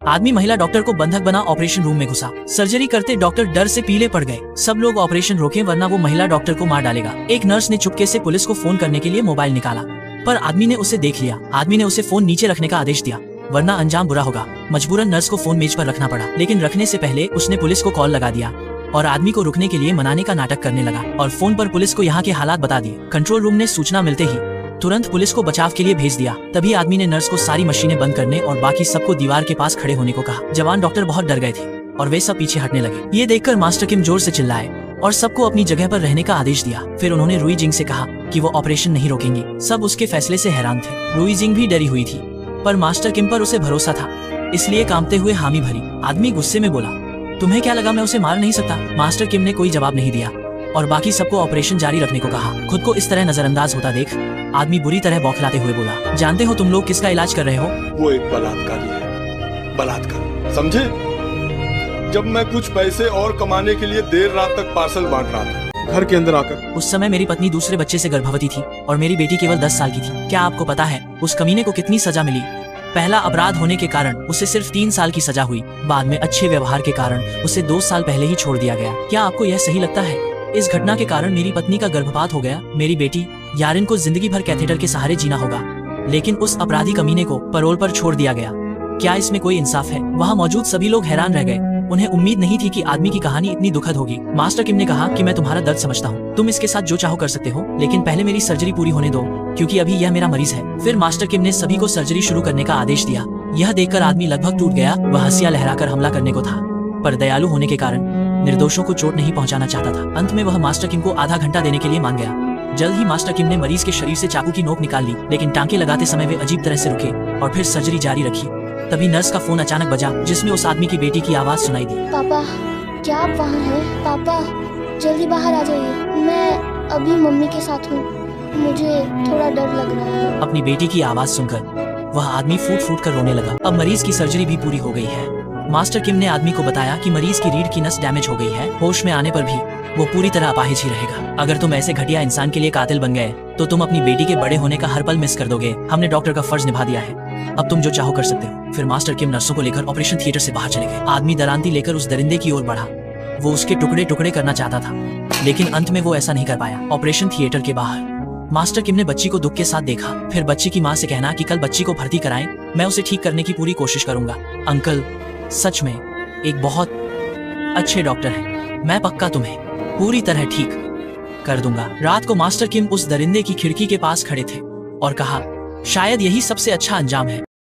आदमी महिला डॉक्टर को बंधक बना ऑपरेशन रूम में घुसा। सर्जरी करते डॉक्टर डर से पीले पड़ गए। सब लोग ऑपरेशन रोकें वरना वो महिला डॉक्टर को मार डालेगा। एक नर्स ने चुपके से पुलिस को फोन करने के लिए मोबाइल निकाला, पर आदमी ने उसे देख लिया। आदमी ने उसे फोन नीचे रखने का आदेश दिया, वरना अंजाम बुरा होगा। मजबूरन नर्स को फोन मेज पर रखना पड़ा, लेकिन रखने से पहले उसने पुलिस को कॉल लगा दिया और आदमी को रुकने के लिए मनाने का नाटक करने लगा और फोन पर पुलिस को यहाँ के हालात बता दिए। कंट्रोल रूम ने सूचना मिलते ही तुरंत पुलिस को बचाव के लिए भेज दिया। तभी आदमी ने नर्स को सारी मशीनें बंद करने और बाकी सबको दीवार के पास खड़े होने को कहा। जवान डॉक्टर बहुत डर गए थे और वे सब पीछे हटने लगे। ये देखकर मास्टर किम जोर से चिल्लाए और सबको अपनी जगह पर रहने का आदेश दिया। फिर उन्होंने रुई जिंग से कहा कि वो ऑपरेशन नहीं रोकेंगी। सब उसके फैसले से हैरान थे। रुई जिंग भी डरी हुई थी, पर मास्टर किम पर उसे भरोसा था, इसलिए कांपते हुए हामी भरी। आदमी गुस्से में बोला, तुम्हें क्या लगा मैं उसे मार नहीं सकता? मास्टर किम ने कोई जवाब नहीं दिया और बाकी सबको ऑपरेशन जारी रखने को कहा। खुद को इस तरह नजरअंदाज होता देख आदमी बुरी तरह बौखलाते हुए बोला, जानते हो तुम लोग किसका इलाज कर रहे हो? वो एक बलात्कारी है, बलात्कार, समझे? जब मैं कुछ पैसे और कमाने के लिए देर रात तक पार्सल बांट रहा था घर के अंदर आकर। उस समय मेरी पत्नी दूसरे बच्चे से गर्भवती थी और मेरी बेटी केवल 10 साल की थी। क्या आपको पता है उस कमीने को कितनी सजा मिली? पहला अपराध होने के कारण उसे सिर्फ 3 साल की सजा हुई। बाद में अच्छे व्यवहार के कारण उसे 2 साल पहले ही छोड़ दिया गया। क्या आपको यह सही लगता है? इस घटना के कारण मेरी पत्नी का गर्भपात हो गया। मेरी बेटी यारिन को जिंदगी भर कैथेटर के सहारे जीना होगा, लेकिन उस अपराधी कमीने को पैरोल पर छोड़ दिया गया। क्या इसमें कोई इंसाफ है? वहाँ मौजूद सभी लोग हैरान रह गए। उन्हें उम्मीद नहीं थी कि आदमी की कहानी इतनी दुखद होगी। मास्टर किम ने कहा कि मैं तुम्हारा दर्द समझता हूँ, तुम इसके साथ जो चाहो कर सकते हो, लेकिन पहले मेरी सर्जरी पूरी होने दो, क्योंकि अभी यह मेरा मरीज है। फिर मास्टर किम ने सभी को सर्जरी शुरू करने का आदेश दिया। यह देखकर आदमी लगभग टूट गया। वह हंसिया लहराकर हमला करने को था, पर दयालु होने के कारण निर्दोषों को चोट नहीं पहुंचाना चाहता था। अंत में वह मास्टर किम को आधा घंटा देने के लिए मान गया। जल्द ही मास्टर किम ने मरीज के शरीर से चाकू की नोक निकाल ली, लेकिन टांके लगाते समय वे अजीब तरह से रुके और फिर सर्जरी जारी रखी। तभी नर्स का फोन अचानक बजा, जिसमें उस आदमी की बेटी की आवाज सुनाई दी। पापा, क्या आप वहाँ हैं? पापा, जल्दी बाहर आ जाइए। मैं अभी मम्मी के साथ हूँ, मुझे थोड़ा डर लग रहा है। अपनी बेटी की आवाज सुनकर वह आदमी फूट फूट कर रोने लगा। अब मरीज की सर्जरी भी पूरी हो गई है। मास्टर किम ने आदमी को बताया कि मरीज की रीढ़ की नस डैमेज हो गई है। होश में आने पर भी वो पूरी तरह अपाहिज ही रहेगा। अगर तुम ऐसे घटिया इंसान के लिए कातिल बन गए तो तुम अपनी बेटी के बड़े होने का हर पल मिस कर दोगे। हमने डॉक्टर का फर्ज निभा दिया है, अब तुम जो चाहो कर सकते हो। फिर मास्टर किम नर्सों को लेकर ऑपरेशन थिएटर से बाहर चले गए। आदमी दरांती लेकर उस दरिंदे की ओर बढ़ा। वो उसके टुकड़े टुकड़े करना चाहता था, लेकिन अंत में वो ऐसा नहीं कर पाया। ऑपरेशन थिएटर के बाहर मास्टर किम ने बच्ची को दुख के साथ देखा। फिर बच्ची की माँ से कहना कि कल बच्ची को भर्ती कराएं, मैं उसे ठीक करने की पूरी कोशिश करूंगा। अंकल सच में एक बहुत अच्छे डॉक्टर हैं, मैं पक्का तुम्हें पूरी तरह ठीक कर दूंगा। रात को मास्टर किम उस दरिंदे की खिड़की के पास खड़े थे और कहा, शायद यही सबसे अच्छा अंजाम है।